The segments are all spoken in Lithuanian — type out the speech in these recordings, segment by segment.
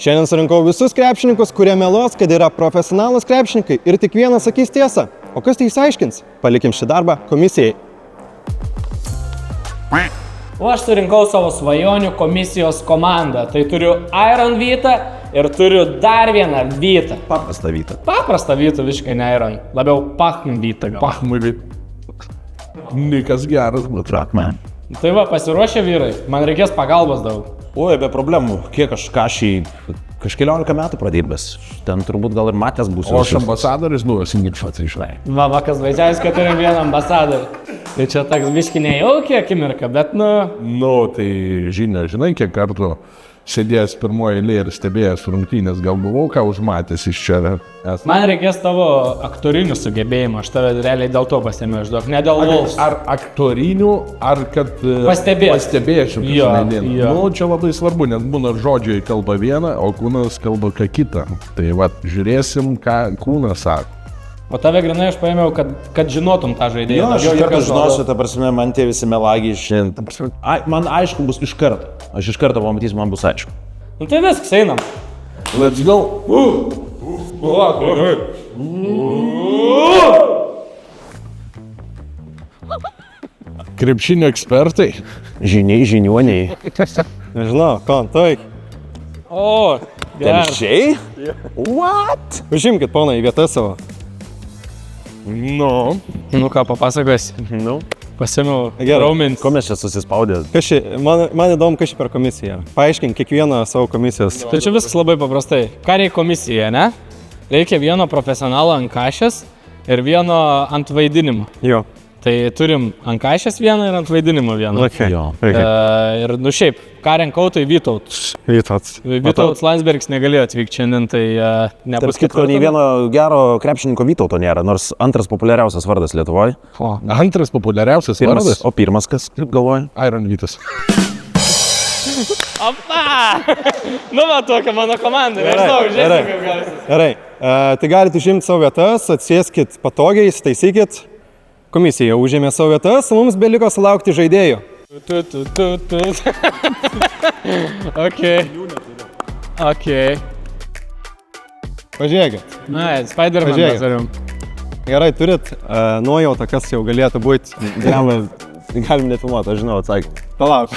Šiandien surinkau visus krepšininkus, kurie meluos, kad yra profesionalūs krepšininkai ir tik vienas sakys tiesą. O kas tai išsiaiškins? Palikim šį darbą komisijai. O aš surinkau savo svajonių komisijos komandą. Tai turiu Iron Vytą ir turiu dar vieną Vytą. Paprastą Vytą. Paprastą Vytą, visiškai ne Iron. Labiau Pachm Vytą gal. Pachmui Nikas geras, bet Trackman. Tai va, pasiruošę vyrai. Man reikės pagalbos daug. Oi, be problemų. Kiek aš kažkeliolika metų pradirbęs. Ten turbūt gal ir matęs būsiu. O aš ambasadoris buvęs Ingilšatai išlai. Va, vakas vaidžiais, kad turim vieną ambasadorių. Tai čia toks biški nejaukia akimirka, bet Nu, tai žinai, kiek kartų sėdėjęs pirmoje eilėje ir stebėjęs rungtynės, gal buvau ką užmatęs iš čia. Man reikės tavo aktorinių sugebėjimų, aš tave realiai dėl to pasėmiau išduok, ne dėl Wolves. Ar aktorinių, ar kad pastebėsiu. Jo. Nu, čia labai svarbu, nes būna žodžiai kalba vieną, o kūnas kalba ką kitą. Tai va, žiūrėsim, ką kūnas sako. O tave grinai aš paėmiau, kad žinotum tą žaidėją. Jo, aš iš karto žinosiu, ta prasme, man tie visi melagiai šiandien. Man aišku bus iš karto. Aš iš karto pamatysiu, man bus aišku. Nu tai viskas, einam. Let's go. Krepšinio ekspertai. Žiniuoniai. Nežinau, kontai. O, geras. Telšiai? What? Užimkit, ponai, į vietą savo. Nu. Nu ką, papasakosi. Nu. Pasėmiau Gerai. raumens. Ko mes čia susispaudė? Man įdomu, kas čia per komisiją. Paaiškink kiekvieną savo komisijos. Tai čia viskas labai paprastai. Ką reikia komisijoje, ne? Reikia vieno profesionalo ant kašės ir vieno ant vaidinimo. Jo. Tai turim ant kašės vieną ir ant vaidinimo vieną. Okay. Jo. Ir šiaip, ką renkau, tai Vytautas. Vytautas Landsbergis negalėjo atvykti šiandien, tai nebus Kitko, nei vieno gero krepšininko Vytauto nėra, nors antras populiariausias vardas Lietuvoje. Antras populiariausias vardas. O pirmas kas, kaip galvoji? Iron Vytas. Opa! Nu va, tokia mano komanda. Nežinau, žiūrėsim, kaip gali. Gerai. Tai galite užimti savo vietas, atsėskit patogiai, įsitaisykit. Komisija užėmė savo vietas, mums beliko sulaukti žaidėjų. Ok. Pažiūrėkit. Na, Spider-Man turim. Gerai, turit nuojautą, kas jau galėtų būti. Galim nefilmuoti, aš žinau atsakymą. Palauk.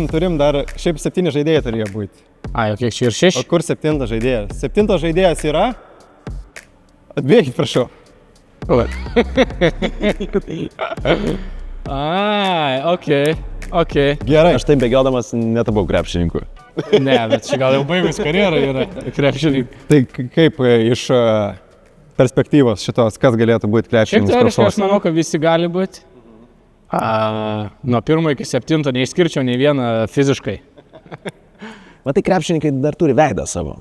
Turim dar, šiaip 7 žaidėjai turėjo būti. Ai, o kiek čia ir O 6? kur 7 žaidėjas? 7 žaidėjas yra? Atbėkit, prašau. Ai, ok. Gerai. Aš taip bėgiodamas netapau krepšininku. Ne, bet čia gal jau baigus karjerą yra krepšininkai. Tai kaip iš perspektyvos šitos, kas galėtų būti Šiaip krepšininkas teoriškai aš prašos? manau, kad visi gali būti. Nuo 1 iki 7 neišskirčiau nei vieną fiziškai. Matai, krepšininkai dar turi veidą savo.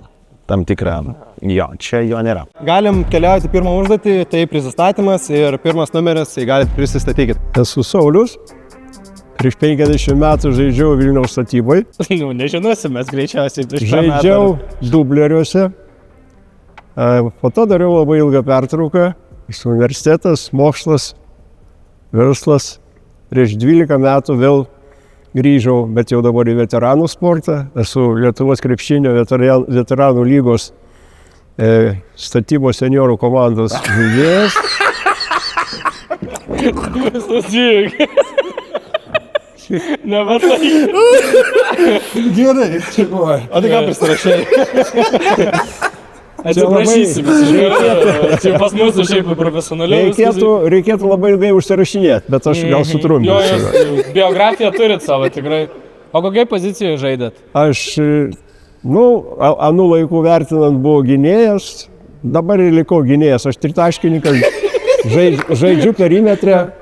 Tam tikrą. Jo, čia jo nėra. Galim keliauti pirmą užduotį, tai prisistatymas ir pirmas numeris, tai galite prisistatykit. Esu Saulius, prieš 50 metų žaidžiau Vilniaus statybai, Nu, nežinosim, mes greičiausiai prieš žaidžiau dubleriuose, po to dariau labai ilgą pertrauką, universitetas, mokslas, verslas, prieš 12 metų vėl grįžau, bet jau dabar į veteranų sportą, esu Lietuvos krepšinio veteranų lygos statybos seniorų komandos žaidėjas. Nematai. Gerai, čia buvo. O tai ką prisirašai? Atsiprašysim, čia pas mūsų šiaip profesionaliai. Reikėtų labai ilgai užsirašinėti, bet aš gal sutrumpinsiu. Jo, biografiją turit savo tikrai. O kokiai pozicijoje žaidėt? Aš, anų laikų vertinant buvau gynėjas, dabar ir likau gynėjas. Aš tritaškininkas, žaidžiu perimetre.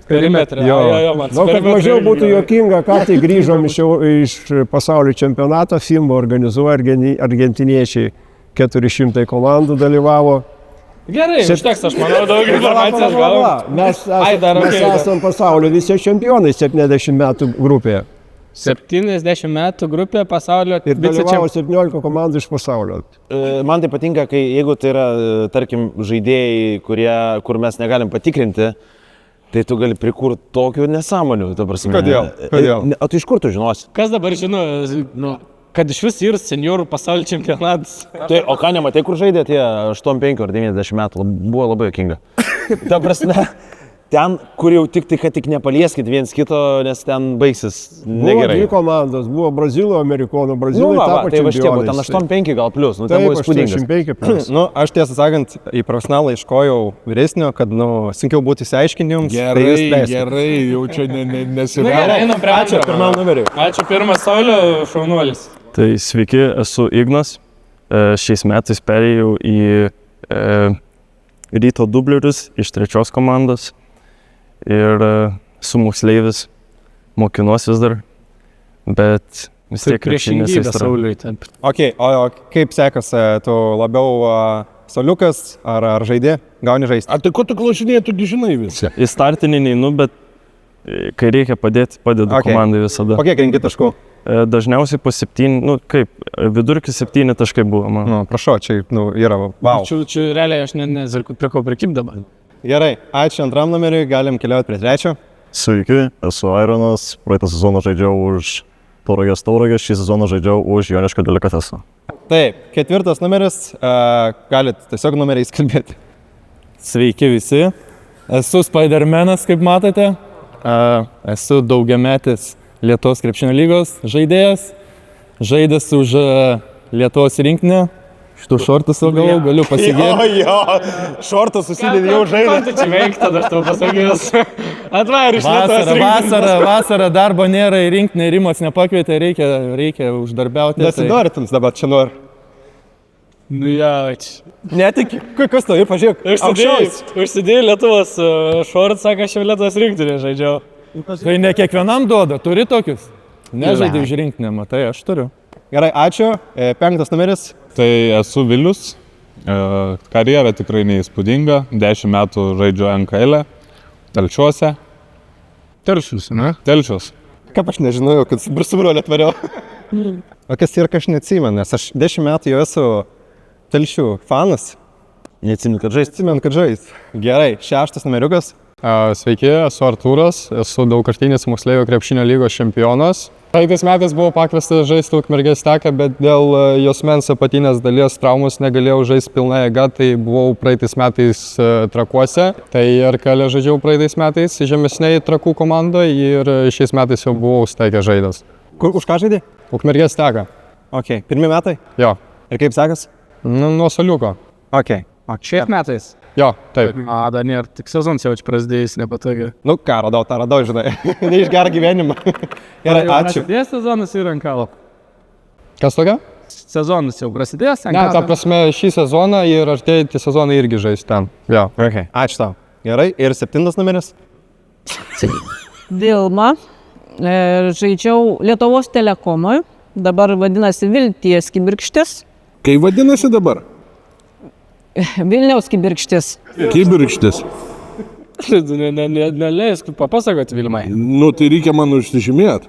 Perimetre, jo, man kad mažiau būtų juokinga, ką tai grįžom iš pasaulio čempionato, FIMBA organizuoja argentiniečiai. 400 komandų dalyvavo. Gerai, užteks, aš manau, daug informacijos gavom. Mes esam pasaulio visi čempionai 70 metų grupėje. 70 metų grupė pasaulio ir dalyvavo 17 komandų iš pasaulio. Man tai patinka, jeigu tai yra, tarkim, žaidėjai, kur mes negalim patikrinti, Tai tu gali prikurti tokių nesąmonių, ta prasme. Kodėl? O tai iš kur tu žinosi? Kas dabar žino, nu, kad iš vis yra seniorų pasaulio čempionatas? Tai, o ką nematai, kur žaidė tie 85 ar 90 metų? Buvo labai juokinga. Ta prasme, ten, kur jau tik nepalieskit viens kito, nes ten baigsis Buvo negerai. dvi komandos, buvo brazilų, amerikonų, Nu, brazilai tapo tai va šitie, ten čempionais. 85 gal plus, nu ten Taip, buvo įspūdingas. 85 plus. Nu, aš tiesą sakant, į profesionalą iškojau vyresnio, kad, nu, sunkiau būti įsiaiškinimams. Gerai, jau čia nesivėlė. Einam prie Ačiū, pirmam numeriui. Ačiū pirmas Saulio šaunuolis. Tai sveiki, esu Ignas. Šiais metais perėjau į Ryto dublerius iš 3 komandos ir su moksleivis mokinuosi vis dar, bet vis tiek krepšinis aistra. Sauliui. Ok, o kaip sekasi, tu labiau soliukas ar žaidė, gauni žaisti? A tai ko tu klausinėjai, tu gi žinai visą. Į startinį neinu, bet kai reikia padėti, padedu Okay. komandai visada. O kiek rengi taškų? Dažniausiai po 7, nu kaip, vidurkis 7 taškai buvo man. Nu, prašau, čia, nu, yra, wow. Čia realiai aš nezirku prie ko prikip dabar. Gerai, ačiū antram numeriui, galim keliauti prie trečio. Sveiki, esu Ironas, praeitą sezoną žaidžiau už Tauragės, šį sezoną žaidžiau už Joniškio Delikatesą. Taip, ketvirtas numeris, galit tiesiog numeriais kalbėti. Sveiki visi, esu Spidermanas, kaip matote, esu daugiametis Lietuvos krepšinio lygos žaidėjas, žaidęs už Lietuvos rinktinę, šitų šortų sugalvau, galiu pasigėrti. Jo, šortas susidėdė jau žaidė. Ką tu čia veik tada, aš tau pasakysiu? Atvar iš Lietuvos Vasarą darbo nėra, į rinktinę Rimas nepakvietė, reikia uždarbiauti. Nesidorintins dabar čia nori. Nu jauč. Netiki, kas to ir pažiūrėk. Užsidėjai Lietuvos šortus, sako, aš jau Lietuvos rinktinė žaidžiau. Tai ne kiekvienam duoda, turi tokius? Nežaidai už rinktinę, matai, aš turiu. Gerai, ačiū. Penktas numeris. Tai esu Vilius, karjera tikrai neįspūdinga, 10 metų žaidžiu NKL, Telšiuose. Telšius, ne? Telšius. Kaip aš nežinojau, kad su broliu atvariau. O kas yra, aš neatsimenu, nes aš 10 metų jau esu Telšių fanas. Neatsimenu, kad žaisti. Atsimenu, kad žaist. Gerai, šeštas numeriukas. Sveiki, esu Artūras, esu daugkartinis moksleivio krepšinio lygos čempionas. Praeitais metais buvau pakviestas žaisti Ukmergės Teką, bet dėl juosmens apatinės dalies traumos negalėjau žaisti pilna jėga, tai buvau praeitais metais Trakuose. Tai RKL žaidžiau praeitais metais žemesniai Trakų komandoje ir šiais metais jau buvau Stekė žaidęs. Už ką žaidė? Ukmergės Teką. Ok, pirmi metai. Jo. Ir kaip sekas? Nuo soliuko. Ok. Šiais metais? Jo, taip. Dar nėra, tik sezonas jau čia prasidėjęs, nepatogiai. Nu ką, radau, žinai. Ne iš gerą gyvenimą. Gerai, ačiū. Prasidėjęs sezonas ir Ankalo. Kas tokia? Sezonas jau prasidėjęs, Ne, ta prasme, šį sezoną ir artėjantį sezoną irgi žais ten. Jo. Okay. Ačiū tau. Gerai, ir septintas numeris. Vilma, žaidžiau Lietuvos telekomui, dabar vadinasi Vilties kibirkštis. Kai vadinasi dabar? Vilniaus kibirkštis. Kibirkštis. Neleisk papasakoti Vilmai. Nu, tai reikia man užsižymėti.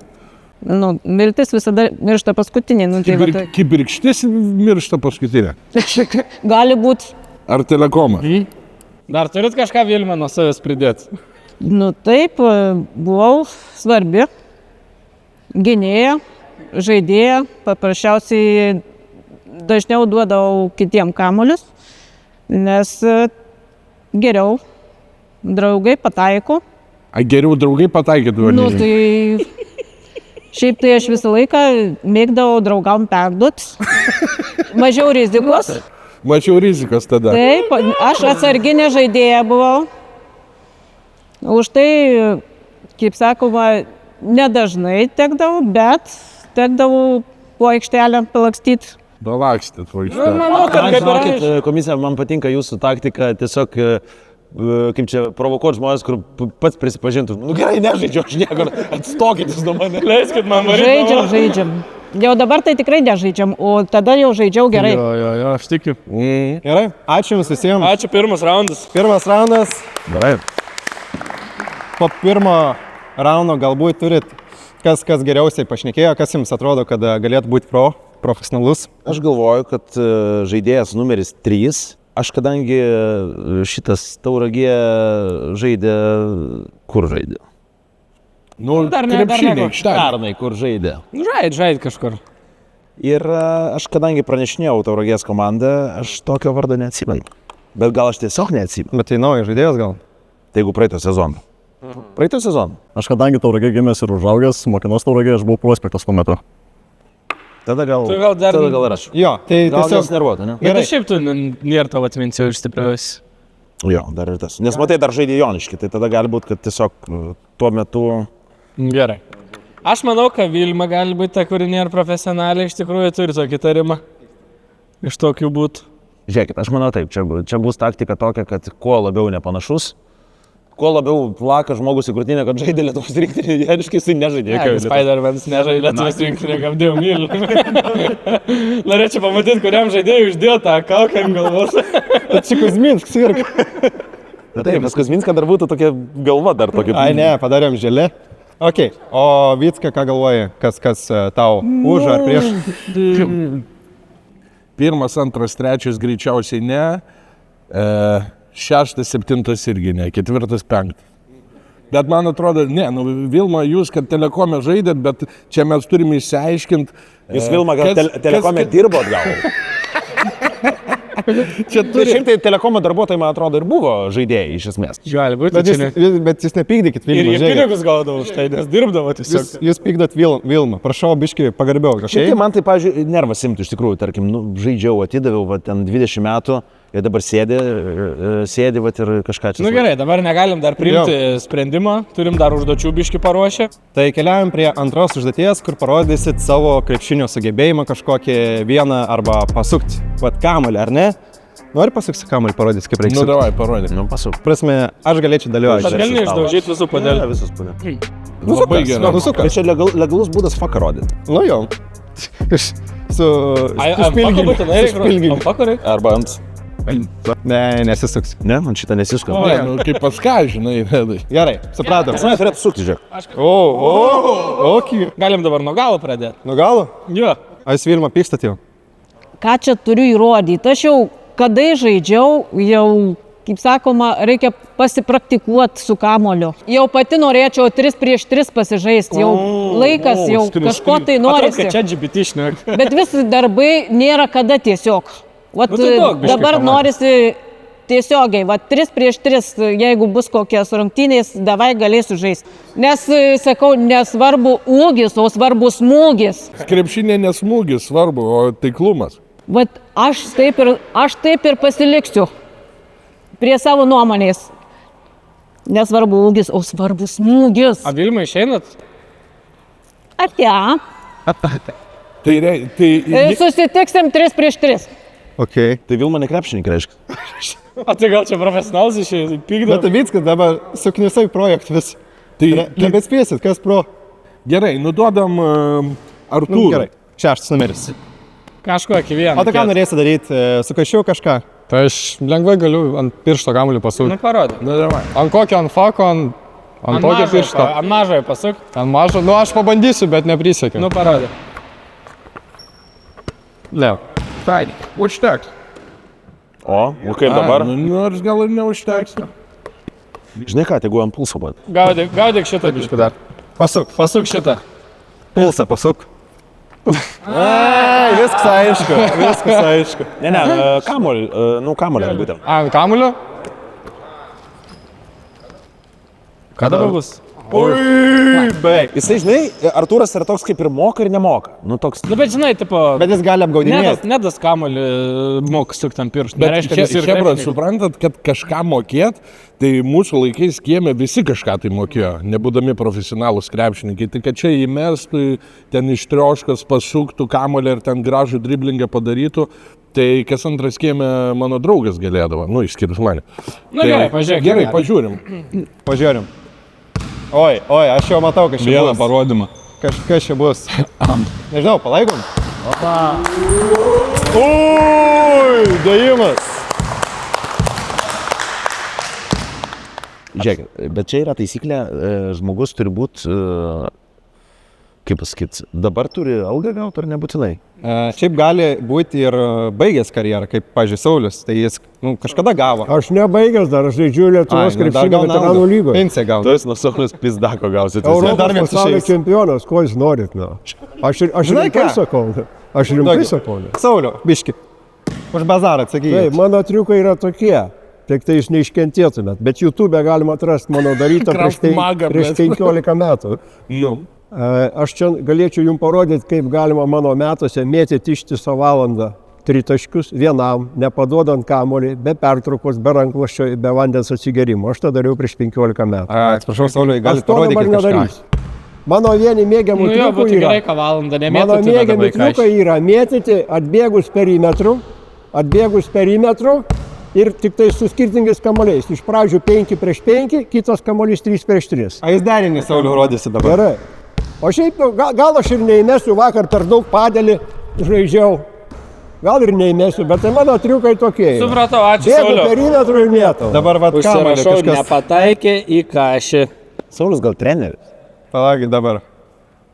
Nu, viltis visada miršta paskutinė. Nu, tai Kibirkštis miršta paskutinė. gali būti. Ar telekomas? Dar turit kažką Vilmą nuo savęs pridėti? Nu taip, buvau svarbi. Gynėja, žaidėja, paprasčiausiai dažniau duodavau kitiem kamuolius, nes geriau draugai pataiko. Geriau draugai pataikydavo. Nu, tai šiaip tai aš visą laiką mėgdavau draugam perduoti. Mažiau rizikos. Mačiau rizikos tada. Taip, aš atsarginė žaidėja buvau. Už tai, kaip sakoma, nedažnai tekdavau, bet tekdavau po aikštelę palakstyti. Balakstėt po aikštelę. Manau, kad Man, kaip žinokit, ir komisija, man patinka jūsų taktika, tiesiog, kaip čia, provokuoti žmonės, kur pats prisipažintų. Nu gerai, nežaidžiu, aš niekur, atstokit jūs nuo mane. leiskit man varyti. Žaidžiam. Jau dabar tai tikrai nežaidžiam, o tada jau žaidžiau gerai. Jo, aš tikiu. Gerai, ačiū jums visiems. Ačiū, pirmas raundas. Pirmas raundas. Gerai. Po pirmo raundo galbūt turit, kas geriausiai pašnekėjo, kas jums atrodo, kad galėtų būti profesionalus. Aš galvoju, kad žaidėjas numeris 3 aš kadangi šitas Tauragė žaidė, kur žaidė? Nu, Dar ne, krepšinį aikštelė. Pernai, kur žaidė. Žaid kažkur. Ir aš kadangi pranešinėjau Tauragės komandą, aš tokio vardo neatsimenu. Bet gal aš tiesiog neatsimenu. Bet tai naujas žaidėjas gal? Tai jeigu praeito sezono. Praeito sezono. Aš kadangi Tauragė gimęs ir užaugęs, mokinos Tauragė, aš buvau prospektas tuo metu. Tada gal, Tu gal dar- tada gal ir aš. Jo, tai Gal tiesiog... nesnervuota, ne? Bet šiaip tu nėra tavo atminčiau iš stipriaus. Jo, dar ir tas. Nes matai, dar žaidė Joniškį, tai tada gali būti, kad tiesiog tuo metu... Gerai. Aš manau, kad Vilma gali būti ta, kuri nėra profesionaliai, iš tikrųjų turi tokį tarimą. Iš tokių būtų. Žiūrėkit, aš manau taip, čia bus taktika tokia, kad kuo labiau nepanašus, kuo labiau plaka žmogus į krūtinę, kad žaidė Lietuvos rinktinį, Joniškį jisai nežaidė. Spider-Man's nežaidė Lietuvos rinktinį, kaip dėjau myliu. Norėčiau pamatyti, kuriam žaidėjui uždėjo tą kaukę ant galvos. Čia Kuzminskas irgi. Taip, nes Kuzminska dar būtų tokia galva dar tokia. Ai ne, padarėm želė. Ok, o Vycka, ką galvoji, kas tau už ar prieš? Pirmas, antras, trečias greičiausiai ne. Šeštas, septintas irgi ne. Ketvirtas, penktas. Bet man atrodo, ne, nu Vilma, jūs, kad Telekome žaidėt, bet čia mes turime išsiaiškinti. Jūs Vilma gal Telekome dirbot gal? Čia Tai šiaip tai Telekomo darbuotojai, man atrodo, ir buvo žaidėjai iš esmės. Gali būti, Bet jūs nepykdykit Ir Vilmą, jie pinigus gaudavo už tai, nes dirbdavo tiesiog. Jūs pykdat Vilmą, prašau, biški pagarbiau. Šiaip tai man tai, pavyzdžiui, nervas imtų iš tikrųjų, tarkim, nu, žaidžiau, atidaviau, va, ten 20 metų, ir dabar sėdi, va, ir kažką čia. Nu gerai, dabar negalim dar priimti sprendimą, turim dar užduočių biški paruošę. Tai keliaujam prie antros užduoties, kur parodysit savo krepšinio sugebėjimą kažkokį vieną arba pasukti. Vat kamuolį, ar ne? Nori pasukti kamuolį, parodys, kaip reikia. Nu, davai, parodyk. Nu, pasuk. Prasme, aš galėčiau dalyvauti. Aš gali išdaužyti visų padėlį. Visus padėlį. Labai gerai. Nusukas. Bet čia legalus būdas faką rodyti. Nu jo. Su... Ant pakorai? Arba ant... Ne, nesisuks. Ne, man šitą nesisuka. Ne, nu, kaip pas ką, žinai, Redai. Gerai, supratom. Pas mane turėtų sukti, žiūrėk. Okei. Galim dabar nuo galo pradėti. Nu galo? Jo. A jūs Vilma pykstat jau? Ką čia turiu įrodyti? Aš jau, kada žaidžiau, jau, kaip sakoma, reikia pasipraktikuoti su kamoliu. Jau pati norėčiau 3 prieš 3 pasižaisti, jau laikas, jau kažko tai norisi. Čia GPT šnek. Bet visi darbai nėra kada tiesiog. Vat, Nu tai duok biškį dabar kamuolį. norisi tiesiogiai, va 3 prieš 3, jeigu bus kokios rungtynės, davai galėsiu žaisti. Nes, sakau, nesvarbu ūgis, o svarbu smūgis. Krepšinė nesmūgis, svarbu, o taiklumas. Vat aš taip ir pasiliksiu prie savo nuomonės. Nesvarbu ūgis, o svarbu smūgis. A Vilma išeinat? Atė. Tai Susitiksim 3 prieš 3. Okei. Tai Vilma ne krepšininkai, reiškia. O tai gal čia profesionalas išėjai, pykdo? Bet Vyckas dabar suknisai projektų vis. Tai- Nebespėsit, kas pro? gerai, nuduodam Artūrą. Nu, gerai, 6 numeris. Kažkokį vieną. O tai ką norėsi daryti? Sukašiau kažką? Tai aš lengvai galiu ant piršto kamuolį pasukti. Nu parodė. Nu, davai. Ant kokio, ant fako, ant tokio piršto. Ant mažojo pasuk. Ant mažo, nu aš pabandysiu, bet neprisiekiu. Nu parodė. Leo. Fainai, užteks. O kaip dabar? Nu, nors gal ir neužteks. Žinai ką, tegu ant pulso buvo. Gaudyk šitą biškį dar. Pasuk. Pasuk šitą. Pulsą pasuk. Ai, viskas aišku, viskas aišku. Ne, kamolį būtent. Ant kamulio? Kada bus? Ui, baig. Jisai, žinai, Artūras yra toks kaip ir moka ir nemoka. Nu, toks... Nu bet žinai, tipo, Bet jis gali apgaudinėti. nedas kamuolį moka sukti ant pirštų. Bet Nereiškia, čia, kad jis ir Hebra, krepšininkas. suprantat, kad kažką mokėt, tai mūsų laikais kieme visi kažką tai mokėjo, nebūdami profesionalūs krepšininkai. Tai kad čia įmestų, ten iš trioškas pasuktų kamolį ir ten gražų driblingą padarytų, tai kas antras kieme mano draugas galėdavo, nu, išskyrus mane. Nu gerai, pažiūrėk. Gerai, pažiūrim. Pažiūrim. Oi, aš jau matau, kas čia Vieną bus. parodymą. Kas čia bus. Nežinau, palaikom. Ui, dėjimas. Žiūrėk, bet čia yra taisyklė, žmogus turi būti kaip pasakyti, dabar turi algą gauti ar nebūtinai? Šiaip gali būti ir baigęs karjerą, kaip, pažiūrėjau, Saulius, tai jis kažkada gavo. Aš nebaigęs dar, aš žaidžiu Lietuvos krepšinio veteranų lygoje. Pensija gauna. Tu esi nuo Saulius pizdako gausit. Europos pasaulio čempionas, ko jūs norit, na? Aš rimtai sakau. Aš rimtai sakau. Sauliu, biški, už bazarą atsakyti. Taip, mano triukai yra tokie. Tik tai jūs neiškentėtumėt, bet YouTube galima atrasti mano darytą prieš 15 metų. Aš čia galėčiau jums parodyti, kaip galima mano metuose mėtyti ištisą valandą tritaškius vienam, nepaduodant kamuolį, be pertraukos, be rankloščio, be vandens atsigerimo. Aš tą dariau prieš 15 metų. Atsiprašau, Sauliui, galite parodyti kažką. Mano vieni mėgiamų triukai yra mėtyti atbėgus perimetru ir tik tai su skirtingais kamuoliais. Iš pradžių 5 prieš 5, kitas kamuolys 3 prieš 3. A jūs derinį, Sauliu, rodysi dabar? Gerai. O šiaip, gal aš ir neįmesiu, vakar per daug padėlį žaidžiau. Gal ir neįmesiu, bet tai mano triukai tokie. Supratau, ačiū, Sauliu. Bėgu perimetrų ir mėtau. Dabar užsirašau, nepataikė į kašį. Saulius gal treneris? Palakit dabar.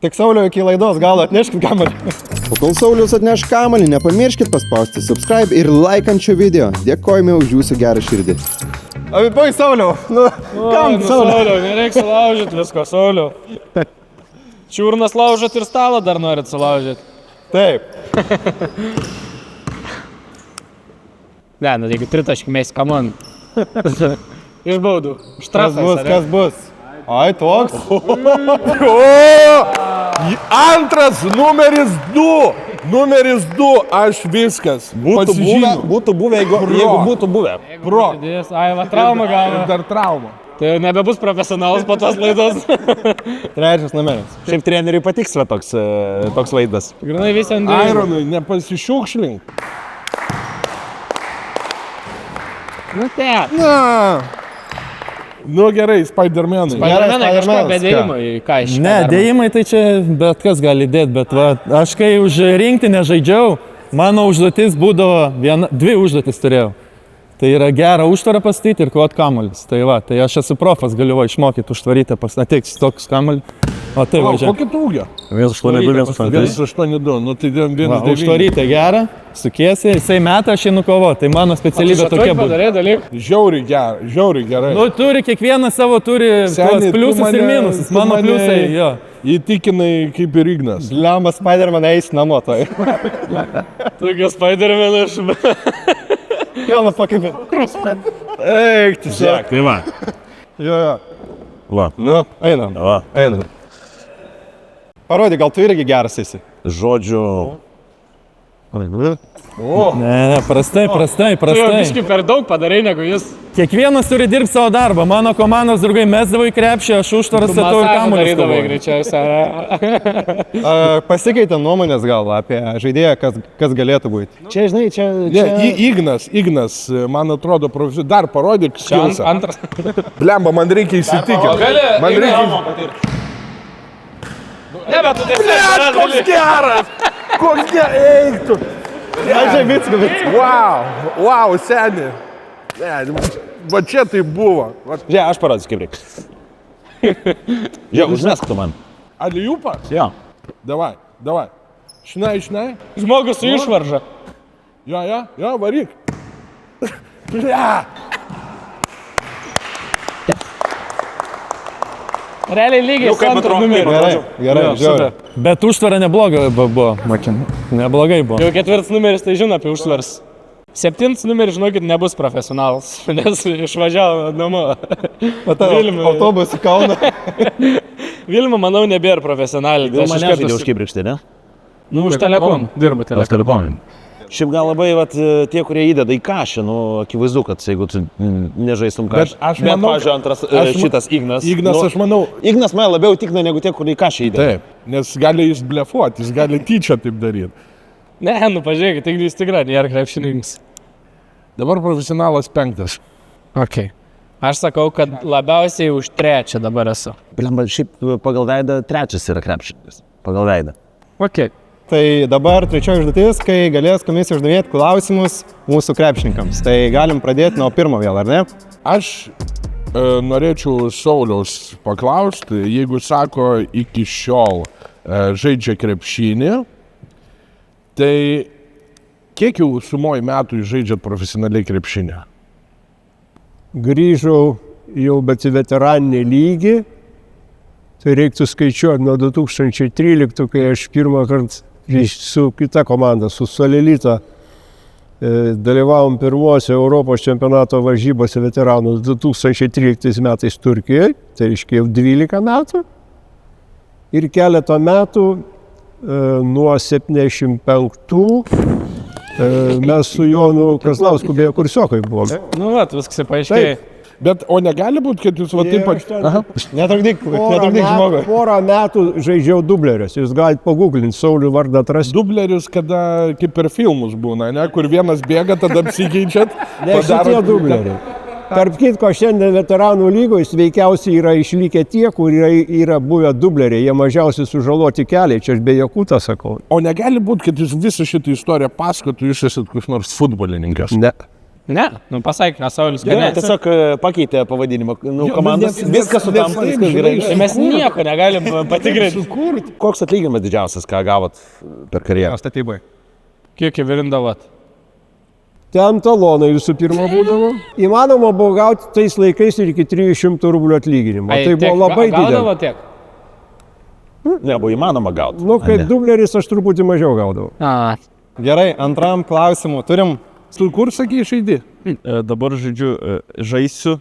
Tik Sauliu iki laidos gal atneškit kamuolį. O kol Saulius atneš kamuolį, nepamirškit paspausti subscribe ir laikančio video. Dėkojame už jūsų gerą širdį. Oi, Sauliau. Kam, Sauliau? Nereiks sulaužyti visko, Sauliau. Čiurnas laužot ir stalą dar norit sulaužyti. Taip. Ne, jeigu tritaškį mes, kamon. Iš baudų. Kas bus? Ai, toks. Antras, numeris 2, aš viskas. Būtų buvę, jeigu būtų buvę. Pro. Ai, va, traumą gavo. Dar traumą. Tai nebebus profesionalus po tos laidos. Trečias numeris. Šiaip treneriui patiks toks vaizdas. Grinai visi ant dviejų. Ironui, nepasišiukšlink. Nu gerai, Spider-Manai. Spider-Manai kažką be dėjimo į kaišį. Ne, dėjimai tai čia bet kas gali dėti, bet va, aš kai už rinktinę žaidžiau, mano užduotis būdavo, 2 užduotis turėjau. Tai yra gerą užtvarą pastatyti ir kovot kamuolis. Tai va, tai aš esu profas, galiu išmokyti užtvaryti, ateiks toks kamuolį. O tai važiuoja. Kokį tu ūgio? 182, 182, nu tai 1,9. Užtvaryti gerą, sukiesi, jisai metą aš jį nukovo, tai mano specialybė tokia būtų. Žiauriai gerai. Nu, turi, kiekvienas savo turi pliusus ir minusus, mano pliusai, jo. Įtikinai kaip ir Ignas. Lemba Spider-Man eis namo tai. Tokia Spider-Man aš. Jona pakibė. Eik, tiesiog. Tai va. Jo. Va. Nu, einam. Va. Einam. Parodyk, gal tu irgi geras esi? Žodžiu. Ne, prastai. Tu jau biškį per daug padarai negu jis. Kiekvienas turi dirbti savo darbą. Mano komandos draugai mesdavo į krepšį, aš užtvaras statau ir kamuolį darydavai greičiausiai. Pasikeitė nuomonės gal apie žaidėją, kas galėtų būti. Čia, žinai, čia... Ignas, man atrodo, dar parodyk skilsą. Antras. Blemba, man reikia įsitikinti. Man reikia... Ne, bet tu tiesiog... Blet, koks geras! Koks geras! Eik tu! Wow, seni. Va čia tai buvo. Žiūrėk, aš parodysiu kaip reikia. Žiūrėk, užmesk tu man. Aliupą? Jo. Davai. Šnai. Žmogus su išvarža. Jo, varyk. Ble. Realiai lygiai su antru numeriu. Gerai, žiūrėjau. Bet užtvara neblogai buvo, makin. Neblogai buvo. Jau 4 numeris tai žino apie užtvars. 7 numeris, žinokit, nebus profesionalas, nes išvažiavo namo. Autobusų Kauną. Vilma, manau, nebėra profesionaliai. Vilma nežaidė už kibrikštį, ne? Nu, už Telekom. Dirba Telekom. Šiaip gal labai, tie, kurie įdeda į kašį, akivaizdu, kad jeigu tu nežaistum kašį. Bet aš manau, pavyzdžiui, antras šitas Ignas. Aš manau... Ignas man labiau tikina negu tie, kurie į kašį įdeda. Taip, nes gali jis blefuoti, jis gali tyčia taip daryti. Ne, pažiūrėkit, taigi jis tikrai nėra krepšininkas. Dabar profesionalas 5. Ok. Aš sakau, kad labiausiai už 3 dabar esu. Blemba, šiaip pagal veidą 3 yra krepšininkas. Pagal veidą. Ok. Tai dabar trečioji užduotis, kai galės komisija uždavinėti klausimus mūsų krepšininkams. Tai galim pradėti nuo pirmo vėl, ar ne? Aš norėčiau Sauliaus paklausti, jeigu sako iki šiol žaidžia krepšinį. Tai kiek jau sumoji metų jūs žaidžiat profesionaliai krepšinį? Grįžau jau bet į veteraninį lygį. Tai reiktų skaičiuoti nuo 2013, kai aš pirmą kartą su kita komanda, su Salelita, dalyvavom pirmuose Europos čempionato varžybose veteranus 2013 metais Turkijoje, tai reiškia jau 12 metų. Ir keletą metų nuo 75 mes su Jonu Kazlausku beje kursiokai buvom. Nu, vat, viskas paaiškėjo. Bet, o negali būti, kad jūs va taip pat... Netrukdyk žmogui. Porą metų žaidžiau dublerius, jūs galite paguglinti, Saulių vardą atrasti. Dublerius, kada kaip per filmus būna, ne? Kur vienas bėga, tada apsikeičiat. Ne šitie dubleriai. Tarp kitko, šiandien veteranų lygos veikiausiai yra išlikę tie, kurie yra buvę dubleriai, jie mažiausiai sužaloti keliai, čia aš be jokūtą sakau. O negali būti, kad jūs visą šitą istoriją pasakotų, jūs esat koks nors futbolininkas? Ne. Ne, nu pasakyk, Saulius, kad Ne, ne. tiesiog pakeitė pavadinimą. Nu, komandos viskas sutampa, viskas gerai. Tai mes nieko negalim patikrinti. Koks atlyginimas didžiausias, ką gavot per karjerą? Statybai. Kiek įvirindavot? Ten talonai visų pirma būdavo. Įmanoma buvo gauti tais laikais ir iki 300 rublių atlyginimo. Tai buvo labai didelis. Gaudavo tiek? Nebuvo įmanoma gauti. Nu, kaip dubleris aš truputį mažiau gaudavau. Gerai, antram klausimu turim. Tu kur sakai žaidži? Dabar žaisiu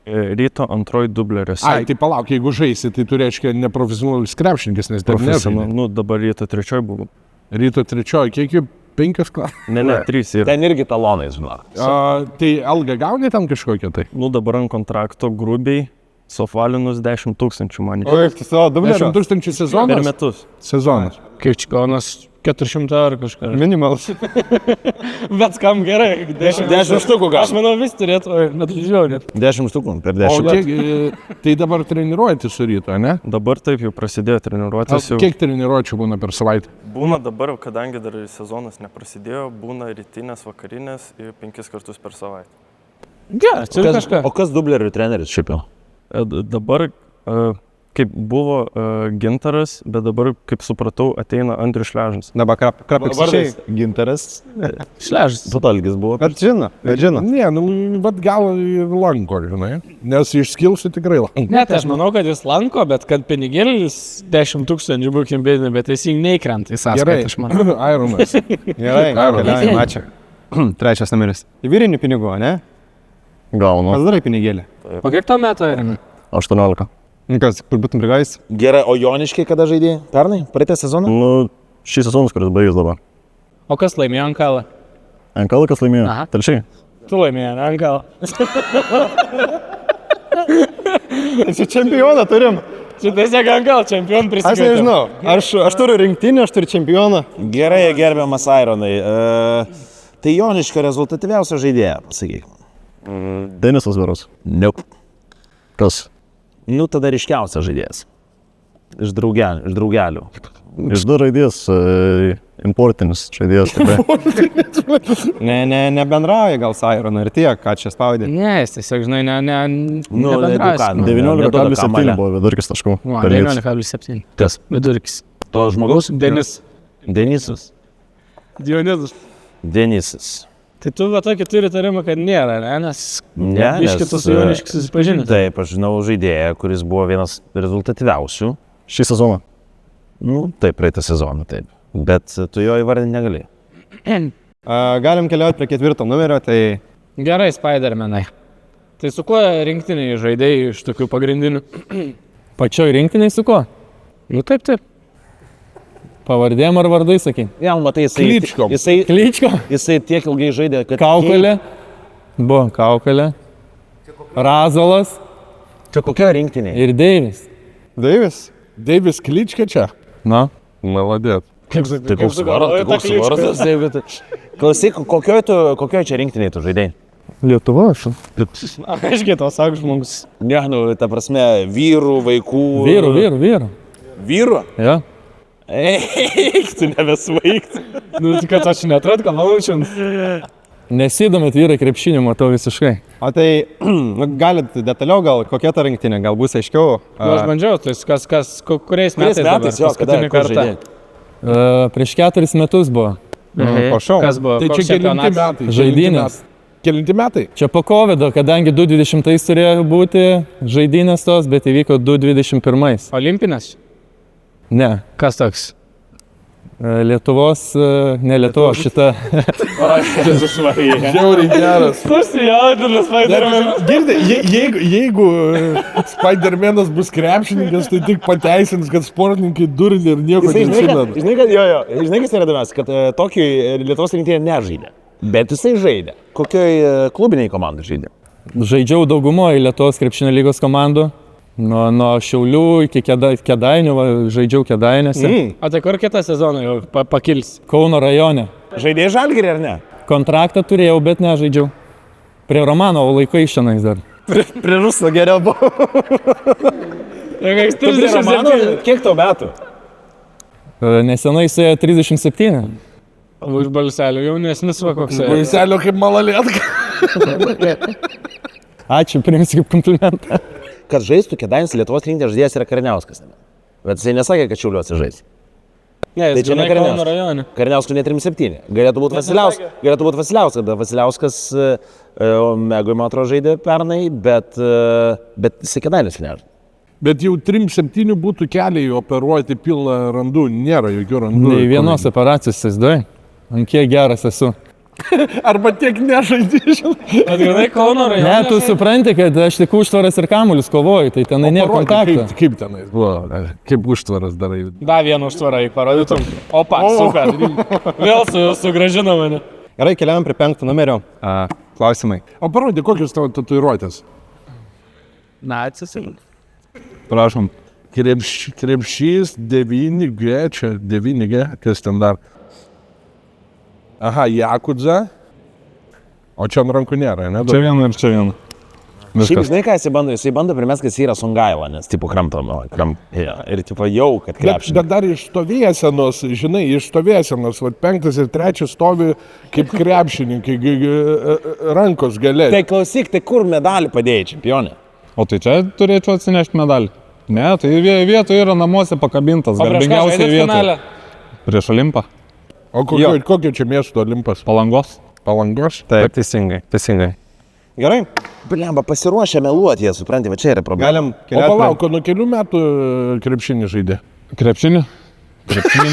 ryto antroji dubleriuose. Ai, tai palauk, jeigu žaisi, tai tu reiškia neprofesionalus krepšininkas, nes ten nežaidži. Nu, dabar ryto trečioji buvo. Ryto trečioji, kiek jų 5 klasės? Ne, 3 yra. Ten irgi talonai, žinau. Tai algą gauni tam kažkokią tai? Nu, dabar ant kontrakto grubiai suapvalinus 10 000 man. O, tu savo dublerių? 10 000 sezonas? Per metus. Sezonas. Kaip čia kaunas 400 ar kažką. Minimalus. Bet skam gerai. 10 štukų gal. Aš manau, vis turėtų, net didžiau net. 10 štukų per O 10. kiek, tai dabar treniruojate su ryto, ne? Dabar taip jau prasidėjo treniruotės. Kiek treniruočių būna per savaitę? Būna dabar, kadangi dar sezonas neprasidėjo, būna rytinės, vakarinės ir 5 kartus per savaitę. Gerai, čia kažką. O kas dublerių treneris šiaip jau? Dabar, kaip buvo Gintaras, bet dabar, kaip supratau, ateina Andrius Šležas. Dabar krapiksiai. Gintaras. Šležas. Patolgis buvo. Bet žino. Ne, nu, bet gal ir lanko, žinai. Nes išskilsiu tikrai lanko. Ne, tai aš manau, kad jis lanko, bet kad pinigėlis 10 000 būkim bėdami, bet jis jį neįkrenta į Gerai, sąskaitą, aš manau. Ironas. Gerai, keliaujam, ačiū. Trečias numeris. Įvyrinių pinigų, ne? Gaunu. Kas darai pinigėlį? O kiek tau metų yra? 18. Kas, kur būtum prigais? Gerai, o Joniškiai kada žaidė? Pernai? Praeitą sezoną? Nu, šį sezoną, kuris baigęs dabar. O kas laimėjo Ankalą? NKL kas laimėjo? Aha. Telšiai. Tu laimėjo Ankalą. Čia čempioną turim. Čia tiesiog Ankalą čempionų Aš prisikvietėm. nežinau. Aš turiu rinktinį, aš turiu čempioną. Gerai, gerbiamas Ironai. Tai Joniškio rezultatyviausia žaidėja, pasakyk. Denisas Veras. Nope. Kas? Nu, tada ryškiausias žaidėjas. Iš draugelių. Iš du raidės importinis žaidėjas tikrai. Nebendrauja gal su Ironu ir tiek, ką čia spaudė. Ne, jis tiesiog, žinai, Nu, nebendrauja. 19,7 buvo vidurkis taškų. per rungtynes. 19,7. Kas? Vidurkis. To žmogaus? Denisas. Denisas. Denisas. Tai tu va tokį turi tarimą, kad nėra, ne? Nes biškitų su Joniškiu susipažinęs. Taip, aš žinau žaidėją, kuris buvo vienas rezultatyviausių. Šį sezoną. Nu, taip, praeitą sezoną, taip. Bet tu jo įvardinti negali. Galim keliauti prie 4 numerio, tai... Gerai, Spidermanai. Tai su kuo rinktiniai žaidėjai iš tokių pagrindinių? Pačioj rinktiniai su kuo? Nu taip. Pavardėm ar vardai, sakai? Jam, matai, Kličko. Jisai tiek ilgai žaidė, kad... Kaukolė. Buvo Kaukolė. Razolas. Čia kokia rinktinė? Ir Deivis. Deivis? Deivis Klička čia? Na. Maladėt. Tai koks vardas, Deivis? Klausyk, kokioj čia rinktiniai tu žaidėjai? Lietuva, aš. Aiškiai, to sako žmogus. Ne, nu, ta prasme, vyrų, vaikų... Vyrų. Vyrų? Ja. Eik, tu nebesvaigti. Nu, tai kad aš netrad, ką laučiant. Nesidomit vyrai krepšiniu, matau visiškai. O tai, galit detaliau gal, kokia ta rinktinė, gal bus aiškiau. Aš bandžiau, tai kuriais metais dabar? Paskutinį kartą. Prieš 4 metus buvo. Prašau. Kas buvo? Tai čia kelinti metai? Žaidynės. Kelinti metai? Čia po COVID, kadangi 2020 turėjo būti žaidynės tos, bet įvyko 2021. Olimpinės? Ne. Kas toks? Lietuvos, ne Lietuvos, šita. Žiauriai geras. Susijaudinas, Girdi, jeigu Spider-Manas bus krepšininkas, tai tik pateisins, kad sportininkai durni ir nieko nežino. Žinai, kas yra įdomiausia, kad Tokijoj Lietuvos rinktinė nežaidė. Bet jisai žaidė. Kokioj klubiniai komandai žaidė? Žaidžiau daugumoje Lietuvos krepšinio lygos komandų. Nuo Šiaulių iki Kėdainių, žaidžiau Kėdainėse. O tai kur kitą sezoną jau pakils? Kauno rajone. Žaidėjai Žalgirį ar ne? Kontraktą turėjau, bet nežaidžiau. Prie Romanovo laikai šiandien dar. Prie Ruso geriau buvo. Kiek tau metų? Nesenai suėjo 37. Už balselio jaunesnis va koks. Balselio kaip malalėtka. Ačiū, priimsiu kaip komplimentą. Kad žaistų Kėdainis Lietuvos rinktinės žaidėjas yra Kariniauskas. Bet jisai nesakė, kad Šiauliuose žais. Ne, Tai čia ne Kauno rajone. Kariniauskų ne 3-7. Galėtų būti Vasiliauskas, bet Vasiliauskas Megui, man atrodo, žaidė pernai, bet jisai Kėdainis nežaidė. Bet jau 3-7 būtų keliai operuoti pilną randų, nėra jokių randų. Nei vienos operacijos, įsivaizduoji, ant kiek geras esu. Arba tiek nežaidži, žinai. Atgrynai Kauno rajone. Ne, tu supranti, kad aš tik užtvaras ir kamuolius kovoju, tai tenai nėra kontakto. Kaip tenais buvo, kaip užtvaras darai. Da, vieną užtvarą parodytum. Opa, super. Vėl sugrąžino mane. Gerai, keliavam prie 5 numerio. Klausimai. O parodė, kokios tavo tatuiruotės? Nacis. Prašom. Krepšys 9G, čia 9G, kas ten dar? Aha, Jakudza. O čia ant rankų nėra, ne? Čia viena ir čia viena. Šiaip žinai, ką jisai bando primest, kad jis yra Songaila, nes tipo ir tipo jau, kad krepšininkas. Bet dar iš stovėsenos, žinai, iš stovėsenos, 5 ir 3 stovi kaip krepšininkai, rankos gale. Tai klausyk, tai kur medalį padėjai, čempionė? O tai čia turėčiau atsinešti medalį. Ne, tai vietoje yra namuose pakabintas, garbingiausiai vietoje. Prieš Olimpą. O kokio čia miesto Olimpas? Palangos. Palangos? Taip, teisingai. Gerai. Blemba, pasiruošę meluoti, jie supranti, va čia yra problema. Galim O keliauti. palauk, nuo kelių metų krepšinį žaidė? Krepšinį? Krepšinį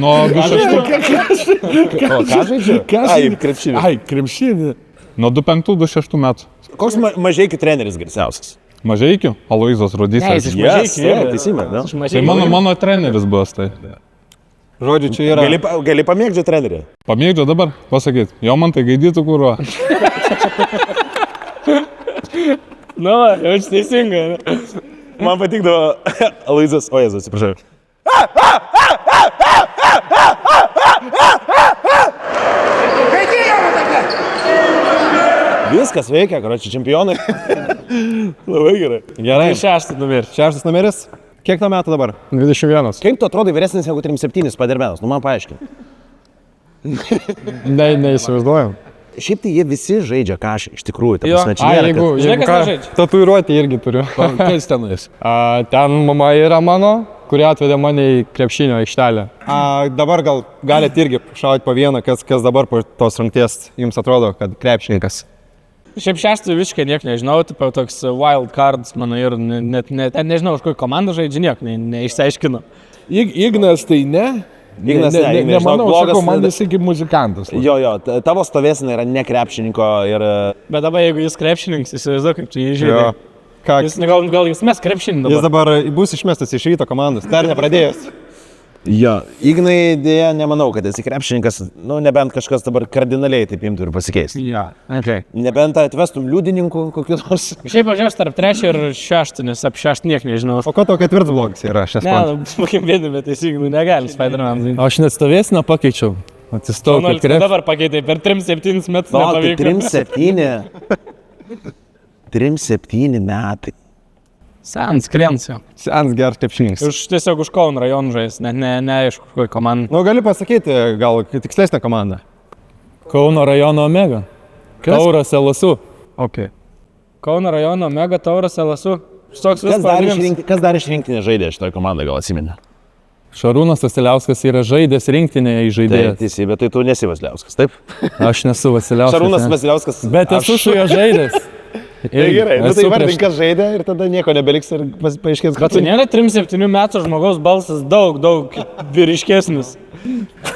nuo 26. O ką žaidžiu? Ai, krepšinį. Ai, krepšinį. Nuo 25-26 metų. Koks Mažeikių treneris garsiausias? Mažeikių? Aloizas Rodysas. Teisingai. Tai mano treneris buvo tai. Žodžiu, čia yra. Gali pamėgdžioti trenerį? Pamėgdžiu dabar pasakyt. Jo man tai gaidytų kūro. Nu, jau čia teisingai. Man patikdavo Aloizas, o Jėzus, atsiprašau. Viskas veikia, karoči, čempionai. Labai gerai. Gerai. Šeštas numeris. 6 numeris. Kiek tau metų dabar? 21. Kaip tu atrodai vyresnis negu 3-7 Spider-Manas? Nu, man paaiškink. Neįsivaizduojam. Šiaip tai jie visi žaidžia kažką, iš tikrųjų. Ta Jo. prasme, čia nėra, kad- Žinai, kas nežaidžia? Tatuiruotį irgi turiu. Kas tenais? Ten mama yra mano, kuri atvedė mane į krepšinio aikštelę. Dabar gal galite irgi šauti po vieną, kas dabar po tos rungties jums atrodo, kad krepšininkas. Šiaip šeštų visiškai niek nežinau, tipo toks wild cards, mano ir net nežinau, už kokį komandą žaidžia, niek neišsiaiškinu. Ignas tai ne? Ignas ne, nemanau, blogas- sakau, man jis iki muzikantas. Jo, tavo stovėsena yra ne krepšininko ir... Bet dabar jeigu jis krepšininkas, įsivaizduok, kaip čia jį žaidė. Ką? Jis gal jis mes krepšinį Jis dabar. dabar bus išmestas iš Ryto komandos, dar nepradėjęs. Jo, Ignai dėja nemanau, kad esi krepšininkas, nu nebent kažkas dabar kardinaliai taip imtų ir pasikeis. Ja, okay. Nebent atvestum liudininkų kokiu nors. Šiaip važiuos tarp 3 ir 6, nes apie 6 niek nežinau. O ko tau 4 blogas yra šias Ne, pats? pakim bėdė, bet teisingai negalim Spider-Man. Aš net stovėsiną pakeičiau. Atsistojau kaip krepšininkas. Dabar pakeitai per 3-7 metus. O, tai nepavyko. 3-7 metai. Sens, krensio. Sens geras krepšininkas. Tiesiog už Kauno rajoną žais, net neaišku, kokia komanda. Nu, gali pasakyti, gal tikslesnę komandą. Kauno rajono Omega. Tauras LSU. Okay. Kauno rajono Omega Tauras LSU. Toks Kas dar iš rinktinės žaidė šitoje komandoje, gal atsimeni? Šarūnas Vasiliauskas yra žaidęs rinktinėje žaidėjas. Teisybė, tai tu nesi Vasiliauskas, taip? Aš nesu Vasiliauskas. Šarūnas Vasiliauskas. Bet esu su juo žaidęs. Tai gerai, nu tai vardink, kas žaidė ir tada nieko nebeliks ir paaiškės, kad... Bet tu nėra 3-7 metų žmogaus balsas daug vyriškesnis.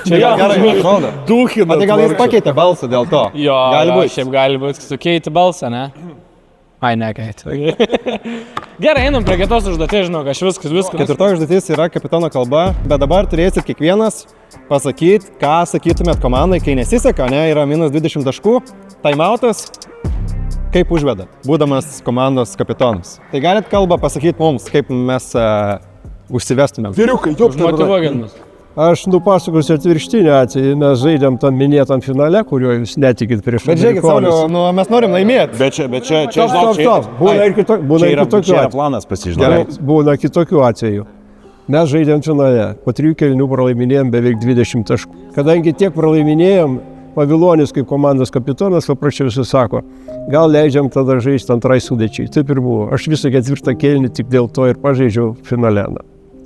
Čia gerai, atrodo. Duhina. Tai gal jis pakeitė balsą dėl to? Jo, šiaip gali būti, sukeiti balsą, ne? Ai, nekeitė. Gerai, einam prie kitos užduoties, žinau, aš viskas. Ketvirtoji užduotis yra kapitono kalba, bet dabar turėsit kiekvienas pasakyti, ką sakytumėt komandai, kai nesiseka, ne, yra minus 20 taškų, timeoutas, kaip užvedat, būdamas komandos kapitonas. Tai galit kalbą pasakyti mums, kaip mes užsivestumėm. Vyriukai, motyvuokit mus. Aš nupasakosiu atvirkštinį atvejį, mes žaidėm tam minėtam finale, kuriuo jūs netikit prieš Bet žiūrėkit, Sauliau, mes norim laimėti. Bet čia, Stop. Būna ir kitokių yra planas pasižinai. Būna kitokių atvejų. Mes žaidėm finale, po 3 kėlinių pralaiminėjom beveik 20 taškų. Kadangi tiek pralaiminėjom, Pavilonis kaip komandos kapitonas paprasčiausiai sako, gal leidžiam tada žaisti antrai sudėčiai. Taip ir buvo. Aš visą 4 kėlinį tik dėl to ir pažaidžiau finale.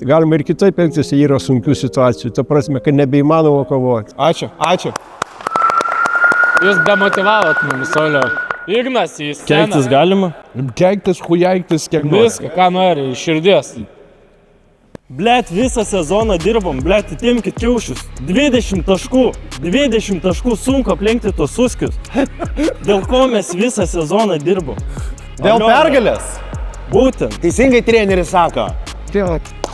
Galima ir kitaip elgtis, yra sunkių situacijų. Ta prasme, kad nebeįmanoma kovoti. Ačiū. Jūs demotivavot mumis, Sauliau. Ignas į sceną. Keiktis galima? Keiktis, hujaiktis, kiek nori. Viską, ką nori, iš širdies. Blet, visą sezoną dirbom, blet, atimkit kiaušius. 20 taškų sunku aplenkti tos suskius. Dėl ko mes visą sezoną dirbom? Dėl pergalės. Būtent. Teisingai treneris sako.